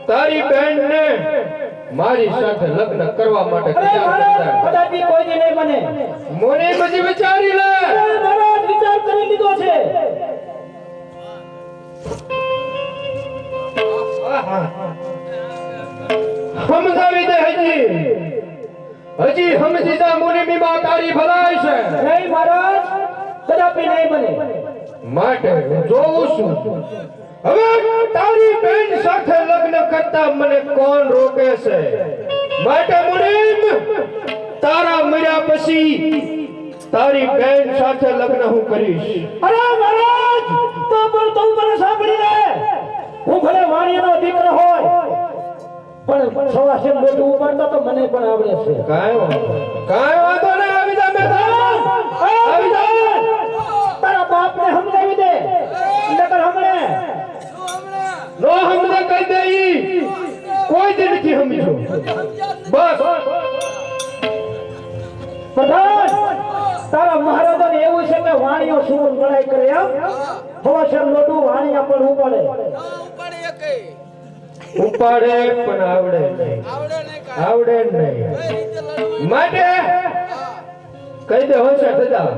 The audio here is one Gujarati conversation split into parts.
તારી બેન ને મારી સાથે લગ્ન કરવા માટે તૈયાર કરતા કદાપી કોઈ દી નહીં બને. મોને પછી વિચારી લે. મારો વિચાર કરી લીધો છે. સમજાવી દે હજી સમજી જા મુનિ માં તારી ભલાઈ છે. નહીં મહારાજ, કદાપી નહીં બને. માટે હું જોઉં છું હવે તારી બેન સાથે લગ્ન કરતા મને કોણ રોકે છે. માટે મુનિમ તારા મર્યા પછી તારી બેન સાથે લગ્ન હું કરીશ. અરે મહારાજ, તો પણ તું મને સાંભળી લે. હું ભલે વાણિયાનો દીકરો હોય પણ સવા શેર મોઢું ઉપાડતા તો મને પણ આવડે છે. કાંઈ વાંધો નહીં. આવી જા મેદાન, આવી જા. તારા બાપને સમજાવી દે. નકર હમણે નો હમને કહી દેઈ કોઈ દી નથી સમજો. બસ પ્રધાન, તારા મહારાજાને એવું છે કે વાણિયો શું લડાઈ કરે એમ. સવા શેર મોઢું વાણિયા પણ ઉપાડે. ઉપાડે પણ આવડે નહીં. માટે કહી દે હોશિયાર થઈ જા.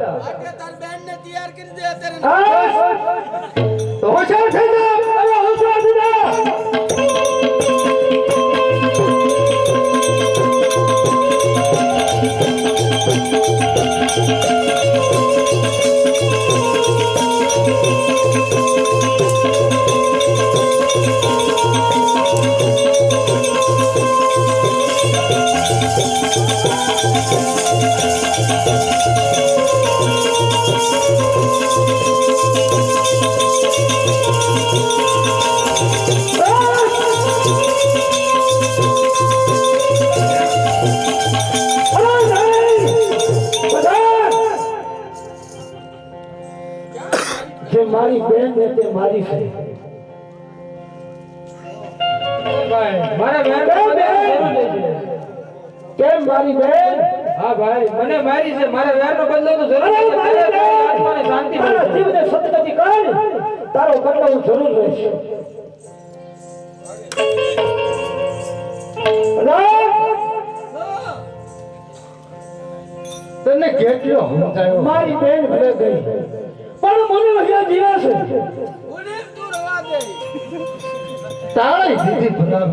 તો હોશિયાર થઈ જા. હોશિયાર થઈ જા. મારી બેન ને તે મારી છે. મારા બેન કેમ મારી બેન? હા ભાઈ, મને મારી છે. મારા વેરનો બદલો તો જરૂર છે. આત્માને શાંતિ મળે. જીવને સદગતિ કર. તારો બદલો હું જરૂર લઈશ. તને કેટલો સમજાયો. મારી બેન ભલે ગઈ પણ મને વહ્યા જીવે છે. તાળી દીધી ભલા.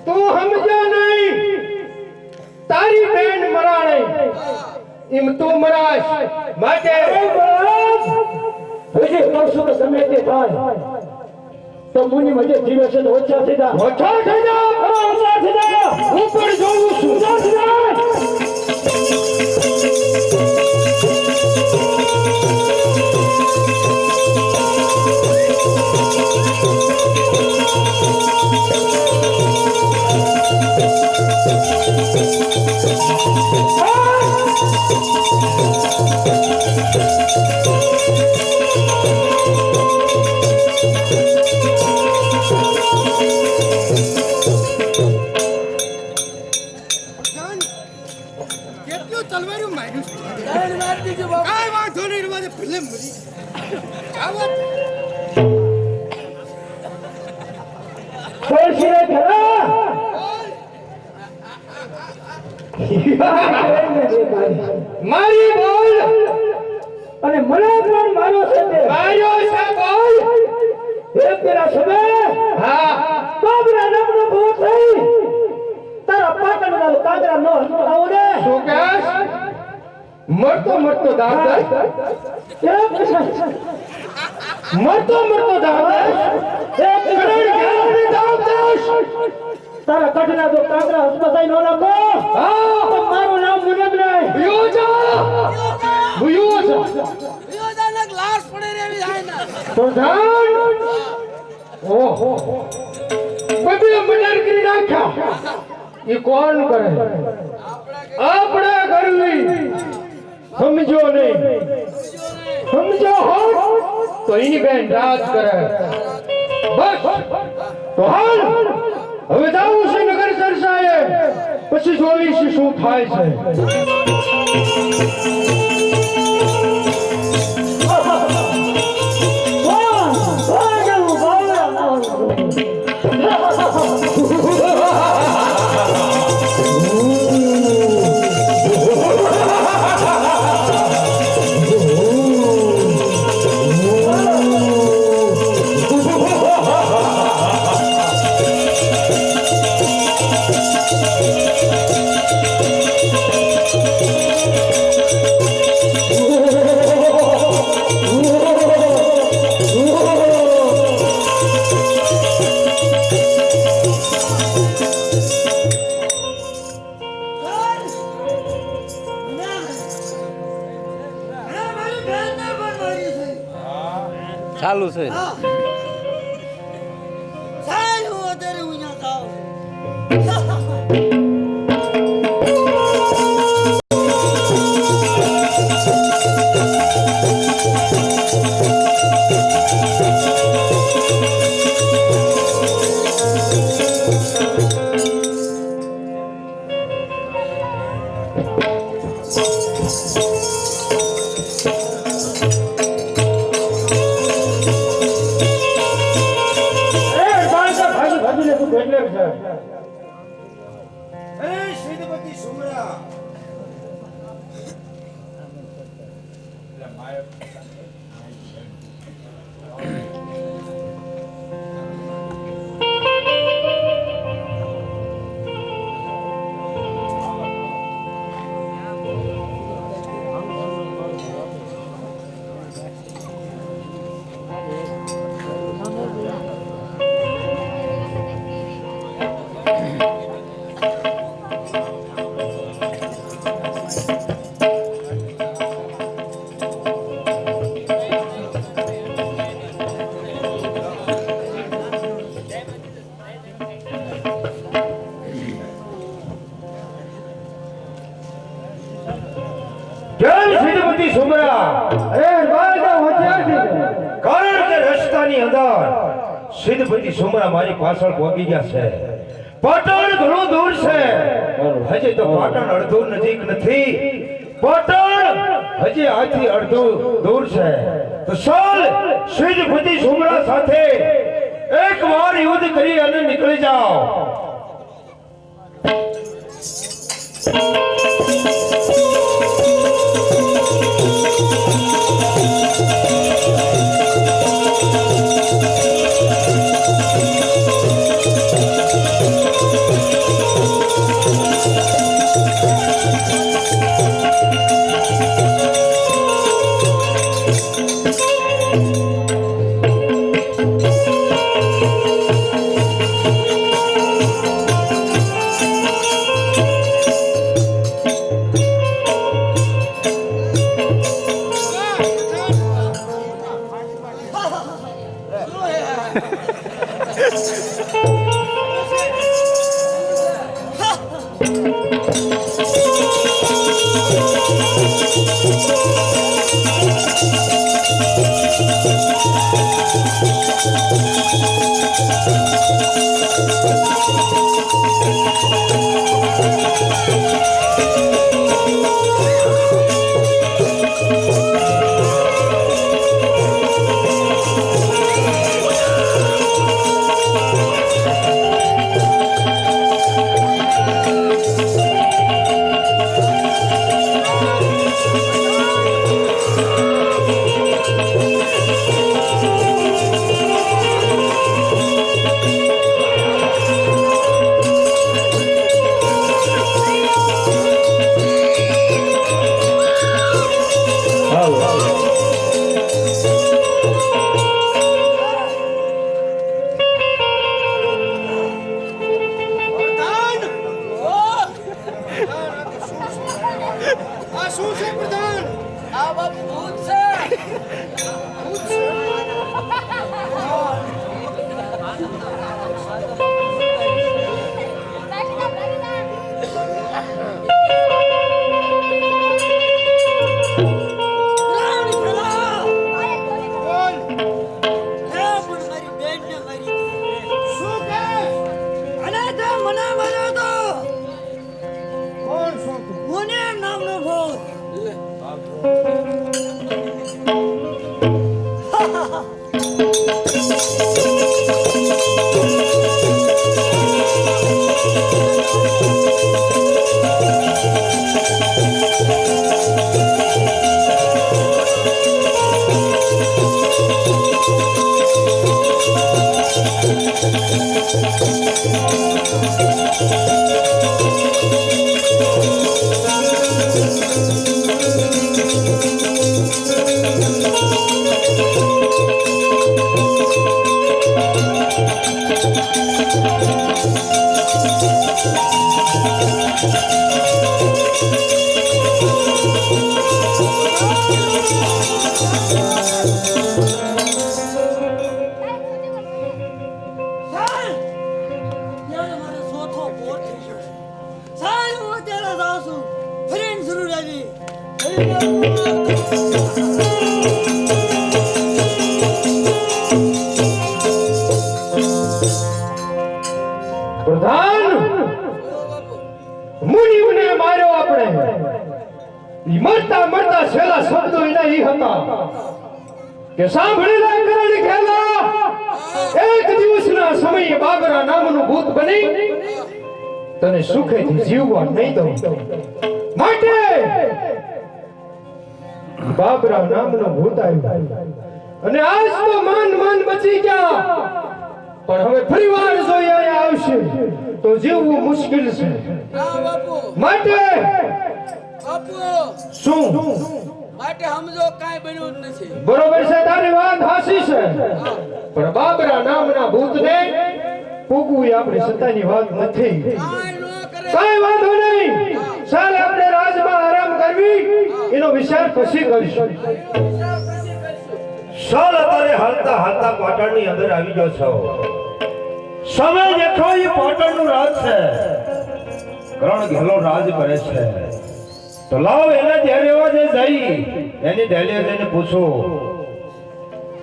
તું સમજ્યો નહીં. તારી બેન મરાણે એમ તું મરાશ. માટે હજી કરશું કે ગમે તે થાય તો મુનિ મજે જીવે છે તો ઓછા થઈ જા. ઓછા થઈ જા. ઓછા થઈ જા. હું પણ જોઉં છું. ઓછા થઈ જા. મારી બોલ. અને મને પણ મારો છે તે. માર્યો છે બોલ. હે તેરા સબે. હા, બાબરા નામનો ભૂત થઈ તારા પાટણના કાગરા નો આવો ને. શું કહેશ? મરતો દાવ દે. કેમ કહેશ? મરતો દાવ દે. કરોડ ઘેરાની દાવ દે. તારા કઠના જો કાગરા હસ્પતાઈ નો નાખો હા, તો મારું નામ મુનબ નહીં. ભૂયો જા. પ્રધાન. ઓહો, બધું મર્ડર કરી નાખ્યા. એ કોણ કરે? આપણે કરવી. સમજો નહીં. સમજો હો તો એની બેન રાજ કરે. બસ તો હાલ હવે જાવું છે નગર સરસાએ. પછી જોઈશું શું થાય છે. વાહ વાહ વાહ ચાલુ છે સાહેબ હું અત્યારે ઉઈના થાવ કેમ સિદ્ધપતિ સુમરા અરે બાળકા હોશિયાર કારણ કે રસ્તાની અંદર સિદ્ધપતિ સુમરા મારી પાછળ પહોંચી ગયા છે પાટણ ઘણું દૂર છે હજી તો પાટણ અડધું નજીક નથી પાટણ હજી આથી અડધું દૂર છે તો ચાલ સિદ્ધપતિ સુમરા સાથે એકવાર યુદ્ધ કરી અને નીકળી જાઓ સાહેબ ત્યારે મારો ચોથો બોર થઈ ગયો છે સાહેબ હું અત્યારે જાઉં છું ફરીને જરૂર આવી પ્રધાન મુનિઓને માર્યો આપણે ઈ મરતા મરતા છેલ્લા શબ્દો એના ઈ હતા કે સાંભળી લે કરણ ખેલા એક દિવસના સમયે બાબરા નામનું ભૂત બની તને સુખેથી જીવવા નહીં દઉં માટે બાબરા નામનું ભૂત આવ્યું અને આજ તો માન બચી ગયા પણ હવે ફરીવાર જો અહીંયા આવશે તો જીવવું મુશ્કેલ છે ના બાપુ માટે બાપુ શું માટે સમજો કાંઈ બન્યું જ નથી બરોબર છે તારી વાત હાસી છે પણ બાબરા નામના ભૂતને પૂગવું એ આપણી સત્તાની વાત નથી કાંઈ ન કરે કાંઈ વાંધો નહીં ચાલ આપણે રાજમાં આરામ કરવી એનો વિચાર પછી કરીશું સાલ અત્યારે હાલતા હાલતા પાટણની અંદર આવી ગયો છો સમય દેખો એ પાટણનું રાજ છે કરણ ઘેલો રાજ કરે છે તો લાવ એને ધેરેવા જે જઈ એની ડેલીએ જઈને પૂછો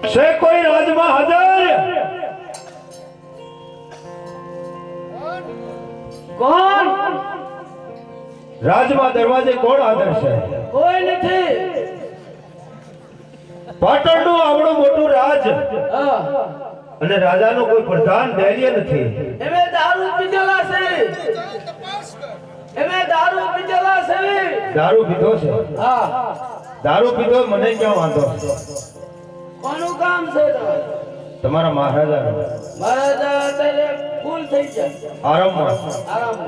છે કોઈ રાજમાં હાજર કોણ રાજમાં દરવાજે કોણ હાજર છે કોઈ નથી પાટણનું આવડું મોટું રાજ હા અને રાજાનો કોઈ પ્રધાન ડેલીએ નથી એમે દારૂ પીધેલા છે એમે દારૂ પીધેલા છે દારૂ પીધો છે હા દારૂ પીધો મને ક્યાં વાંધો કોનું કામ છે તમારા મહારાજાનો મહારાજા અત્યારે ફૂલ થઈ જાય આરામમાં આરામ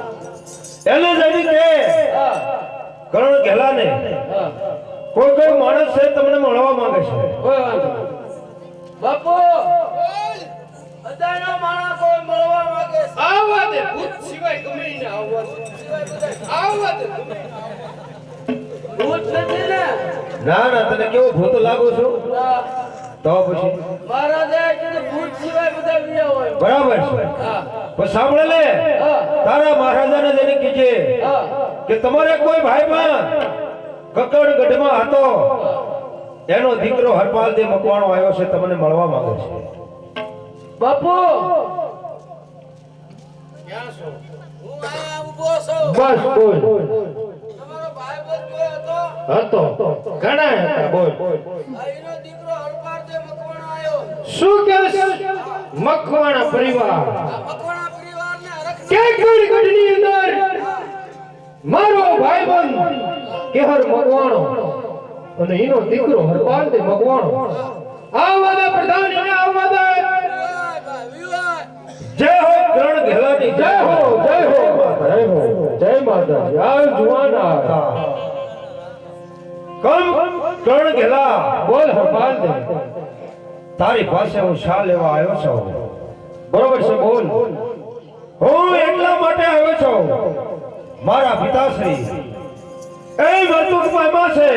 એને જઈને કે હા કરણ ઘેલાને હા કોઈ માણસ છે તમને મળવા માંગે છે કોઈ વાંધો નહીં. બાપુ બધાનો માણસ કોઈ મળવા માંગે છે આવવા દે ભૂત સિવાય ગમે ને આવવા દે ભૂત નથી ને ના તને કેવો ભૂત લાગુ છું હા. તો પછી મહારાજા કીધું ભૂત સિવાય બધા બીજા હોય બરાબર છે હા પણ સાંભળે લે હા તારા મહારાજાને જઈને કીજે હા કે તમારે કોઈ ભાઈમાં કકડ ગઢમાં હતો એનો દીકરો હરપાલ દે મકવાણો આવ્યો છે તમને મળવા માંગે છે બાપુ હું આયા ઊભો છું બસ બોલ તમારો ભાઈ બંધ કોઈ હતો હતો ઘણા હતા બોલ આ એનો દીકરો હરપાર તે મકવાણો આવ્યો શું કે મકવાણા પરિવાર આ મકવાણા પરિવારને હરખ કે ગઢની અંદર મારો ભાઈબંધ કેહર મકવાણો અને એનો દીકરો હરપાલ તે મકવાણો આવવા દે પ્રધાન એને આવવા દે જય હો કરણ ઘેલાની જય હો જય હો જય હો જય માતા યાર જુવાન આ કમ કરણ ઘેલા બોલ હરપાલ દે તારી પાસે હું શા લેવા આવ્યો છું બરોબર છે બોલ હું એટલા માટે આવ્યો છું મારા પિતાશ્રી એ મરતુકમાં છે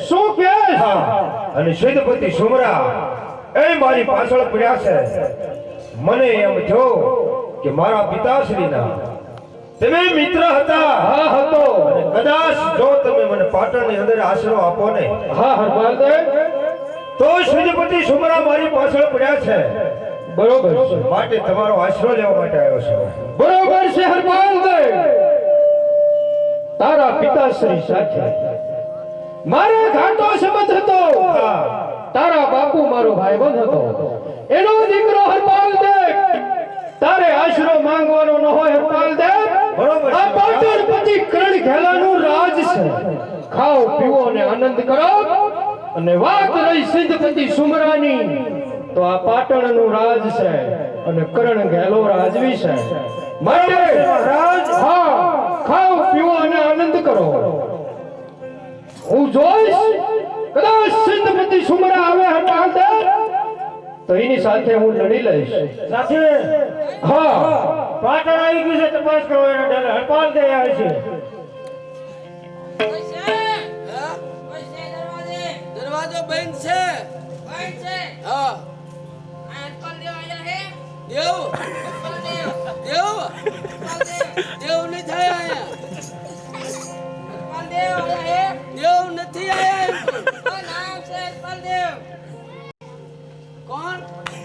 શું કે હા અને સિદ્ધપતિ સુમરા એ મારી પાછળ પડ્યા છે મને એમ થયો કે મારા પિતાશ્રીના તમે મિત્ર હતા હા હતો અને કદાચ જો તમે મને પાટણની અંદર આશરો આપો ને હા હરપાલ દે તો સિદ્ધપતિ સુમરા મારી પાછળ પડ્યા છે બરોબર છે માટે તમારો આશરો લેવા માટે આવ્યો છું બરોબર છે હરપાલ દે તારા પિતાશ્રી સાથે મારો ઘાટો સંબંધ હતો હા તારા બાપુ મારો ભાઈબંધ હતો એનો દીકરો હરપાલ દે તારે આશરો માંગવાનો ન હોય હરપાલ દે બરોબર છે. આ પાટણપતિ કરણ ખેલાનું રાજ છે ખાઓ પીવો અને આનંદ કરો અને વાત રહી સિદ્ધપતિ સુમરાની તો આ પાટણનું રાજ છે અને કરણ ઘેલો રાજવી છે માટે રાજ હા ખાઓ પીવો અને આનંદ કરો હું જોઈશ કદાચ સિદ્ધપતિ સુમરા આવે હટાલ દે તો એની સાથે હું લડી લઈશ સાથે હા પાટણ આવી ગયું છે તપાસ કરો એના ડેલે હરપાલ દે આવે છે. કોઈ છે હા કોઈ છે દરવાજો બંધ છે હા આ કોણ દેવ આયા હે દેવ નહીં થાય આયા દેવ આયા હે દેવ નથી આયા કોઈ નામ છે હરપાલદેવ કોણ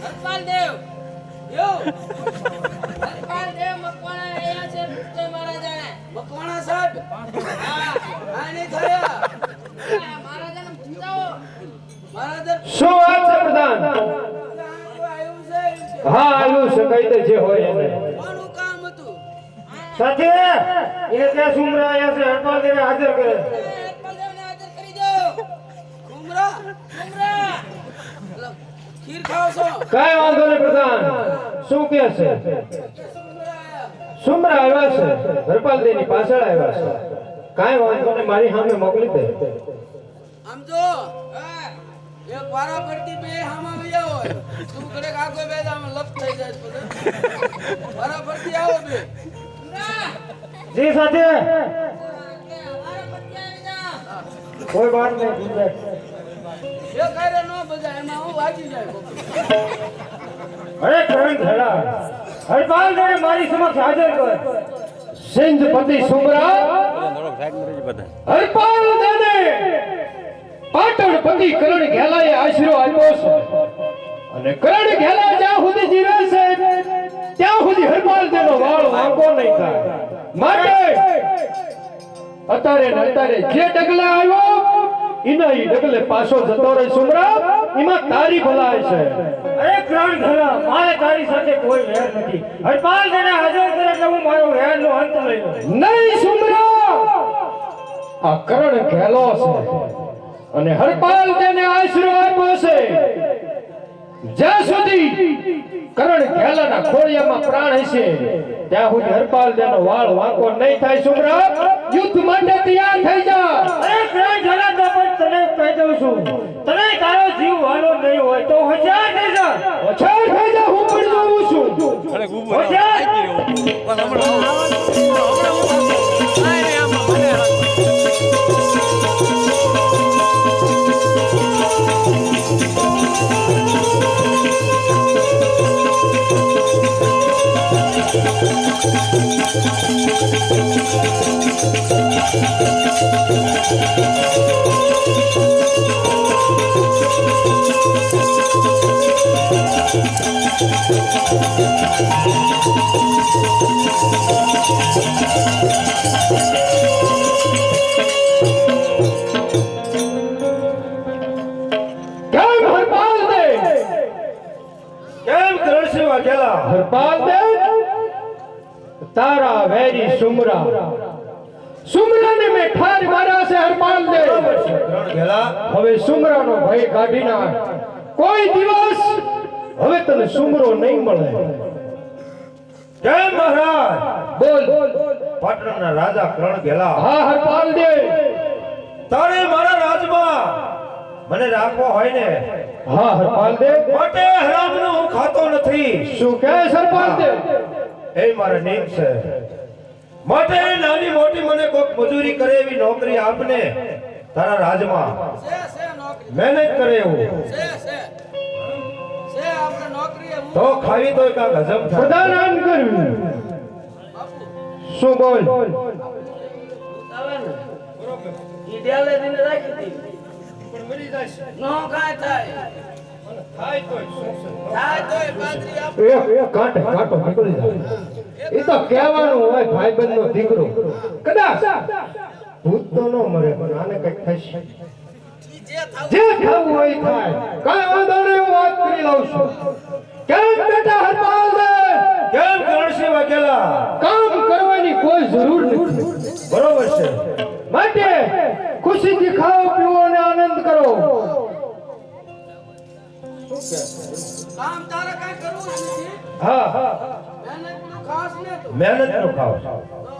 હરપાલદેવ હરપાલદેવ મકવાણા આયા છે તે મહારાજાને મકવાણા સાહેબ હા આ નહીં થયા મહારાજાને પૂછાવો મહારાજા શું વાત છે પ્રધાન? આવ્યું છે હા આવ્યું છે, કહી દે જે હોય એને. કોનું કામ હતું સાથે એને ત્યાં સુમરા આયા છે, હરપાલ દેને હાજર કરે. હરપાલદેવને હાજર કરી દો ઘુમરા ખીર ખાઓ છો કાંઈ વાંધો નહીં પ્રધાન. શું કહે છે? સુમરા આવ્યા છે, હરપાલદેવની પાછળ આવ્યા છે. કાંઈ વાંધો નહીં, મારી સામે મોકલી દે. આમ જો એક વારા પડતી બે હામા વિયા હોય તું ઘડે આગો બે આમ લપ થઈ જાય બધું વારા પડતી આવો બે જી સાથે વારા પડતી આવી જા કોઈ વાત નહીં. એ કાયરે નો બજા એમાં હું વાગી જાય અરે કરણ ધડા, હરપાલ દેને મારી સમક્ષ હાજર કર. સિંધપતિ સુમરા હરપાલદેવને પાટણપતિ કરણ ઘેલાએ આશરો આપ્યો છે અને કરણ ઘેલા જ્યાં સુધી જીવે છે ત્યાં સુધી હરપાલદેવનો વાળ વાંકો નહીં થાય. માટે અત્યારે ને અત્યારે જે ડગલે આવ્યો એના ઈ ડગલે પાછો જતો રહે. સુમરા એમાં તારી ભલાઈ છે. અરે કરણ ધડા, મારે તારી સાથે કોઈ વેર નથી. હરપાલ દેને હાજર કરે એટલે હું મારો વેરનો અંત લઈ લઉં. નહીં સુમરા, આ કરણ ઘેલો છે અને હરપાલ તેને આશરો આપ્યો છે. જ્યાં સુધી કરણ ઘેલાના ખોળિયામાં પ્રાણ હશે ત્યાં સુધી હરપાલ તેનો વાળ વાંકો નહીં થાય. સુમરા, યુદ્ધ માટે તૈયાર થઈ જા. અરે કરણ ધડા, તો પણ તને કહી દઉં છું, તને તારો જીવ વાલો નહીં હોય તો હોશિયાર થઈ જા. ઓછાર થઈ જા, હું પણ જોઉં છું. હોશિયાર. કેમ હરપાલદેવ? કેમ કરણસિંહ વાઘેલા? હરપાલદેવ, તારા વેરી સુમરા, સુમરાને મેં ઠાર માર્યા છે. હરપાલદેવ, કરણ ઘેલા, હવે સુમરાનો ભય કાઢી નાખ. કોઈ દિવસ હવે તને સુમરો નહીં મળે. કેમ મહારાજ? બોલ. પાટણના રાજા કરણ ઘેલા, હા હરપાલદેવ. તારે મારા રાજમાં મને રાખવો હોય ને હા હરપાલદેવ. માટે હરામનું હું ખાતો નથી. શું કહે હરપાલદેવ? એ મારા નીમ છે. માટે નાની મોટી મને કોઈક મજૂરી કરે એવી નોકરી આપને તારા રાજમાં. છે નોકરી મહેનત કરે એવું છે આપણે નોકરી હું તો ખાવી તો કાંક હજમ થાય. પ્રધાન આમ કર્યું. બાપુ શું બોલ? આવે ને ઈ ડેલે દીને રાખી દીધી નો કાય થાય તોય બાજરી આપ એક કાંટે કાંટો નીકળી જાય. એ તો કહેવાનું હોય ભાઈબંધનો દીકરો. કદાચ ભૂત તો ન મરે પણ આને કંઈક થશે. જે થાવ જે થવું હોય એ થાય. કાંઈ વાંધો નહીં, હું વાત કરી લઉં છું. કેમ બેટા હરપાલદેવ? કેમ કરણસિંહ વાઘેલા? કામ કરવાની કોઈ જરૂર નથી. બરોબર છે. માટે ખુશીથી ખાઓ પીવો અને આનંદ કરો. કામ તારે કાઈ કરવું જ નથી હા હા, મહેનત નું ખાસ ને તો મહેનત નું ખાવ.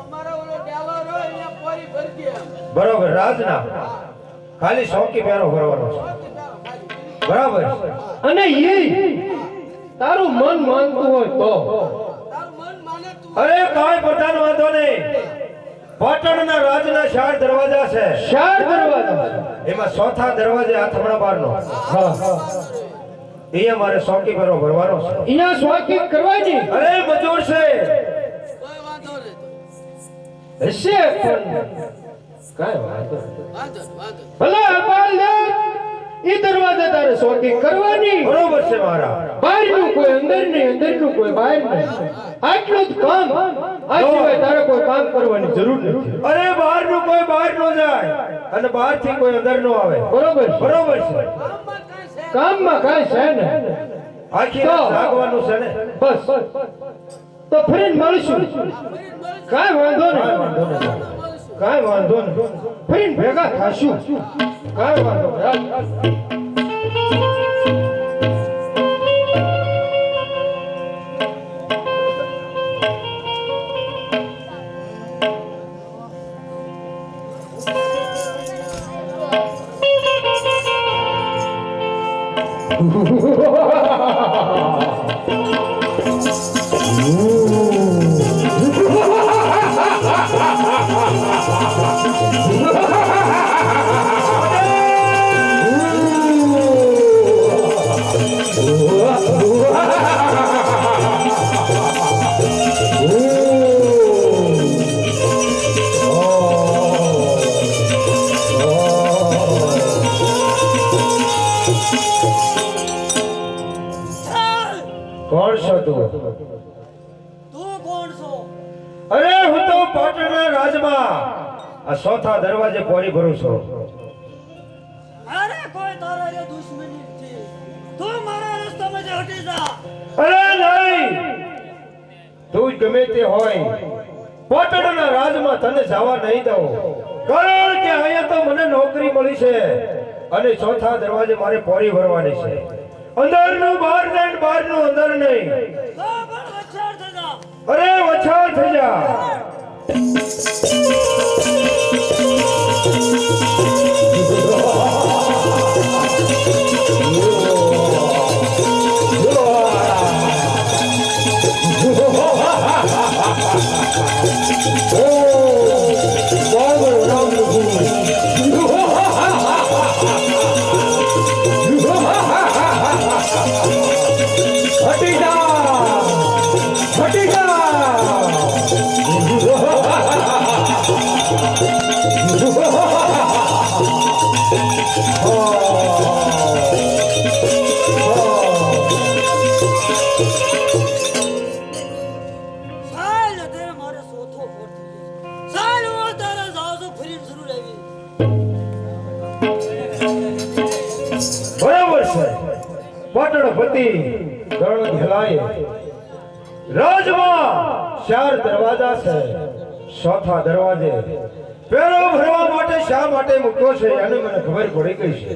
અમારો ઓલો ડેલો રહ્યો અહીંયા પોરી ભરતી એમ બરોબર. રાજના ખાલી શોકી પહેરો ભરવાનો છે. બરાબર. અને એ તારું મન માનતું હોય તો તારું મન માને તું અરે કાંઈ પોતાનો વાંધો નહીં. પાટણના રાજના 4 દરવાજા છે. 4 દરવાજા. એમાં ચોથા દરવાજે આ થમણા બારનો. હા અહીંયા મારે સોકી ભરો ભરવાનો છે. અહીંયા સ્વાકી કરવાની. અરે મજૂર છે. કોઈ વાંધો નહીં. હશે પણ કાંઈ વાંધો નહીં. વાંધો નહીં, વાંધો નહીં. ભલે અપાલ દે ઈ દરવાજે તારે સ્વાકી કરવાની. બરોબર છે મારા. બહારનું કોઈ અંદર નહીં, અંદરનું કોઈ બહાર નહીં. આટલું જ કામ. આ સિવાય તારે કોઈ કામ કરવાની જરૂર નથી. અરે બહારનું કોઈ બહાર ન જાય અને બહારથી કોઈ અંદર ન આવે. બરોબર છે. બરોબર છે. ગામમાં કાંઈ છે? કામમાં કાંઈ છે ને આખી રાત લાગવાનું છે ને. બસ તો ફરીને મળશું. કાંઈ વાંધો નહીં. મળશું. કાંઈ વાંધો નહીં. ફરીને ભેગા થાશું. કાંઈ વાંધો નહીં. કોણ છો તું? તું કોણ છો? અરે હું તો પાટણના રાજમાં આ ચોથા દરવાજે પોરી ભરું છું. અરે કોઈ તારા રે દુશ્મની નથી. તું મારા રસ્તામાં જે હટી જા. અરે નહીં, તું જ ગમે તે હોય પાટણના રાજમાં તને જવા નહીં દઉં. કારણ કે અહીંયા તો મને નોકરી મળી છે અને ચોથા દરવાજે મારે પોરી ભરવાની છે. અંદરનું બહાર નહીં, બહારનું અંદર નહીં. તો પણ વચ્ચાર થઈ જા. અરે વછાળ થઈ જા. હટી જા. હટી જા. સાલ ને તે મારે સોથો ફોડ થઈ ગયો. સાલ હું તારા જાવ તો ફરી જરૂર આવી. બરાબર છે. પાટણપતિ ગણ ઘેલાય રાજમાં 4 દરવાજા છે. ચોથા દરવાજે પેલો ભરવા માટે શા માટે મૂક્યો છે અને મને ખબર પડી ગઈ છે.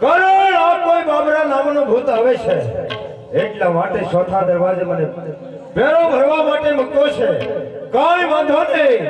કારણ આ કોઈ બાબરા નામનો ભૂત આવે છે એટલા માટે ચોથા દરવાજે મને પેલો ભરવા માટે મૂક્યો છે. કાંઈ વાંધો નહીં,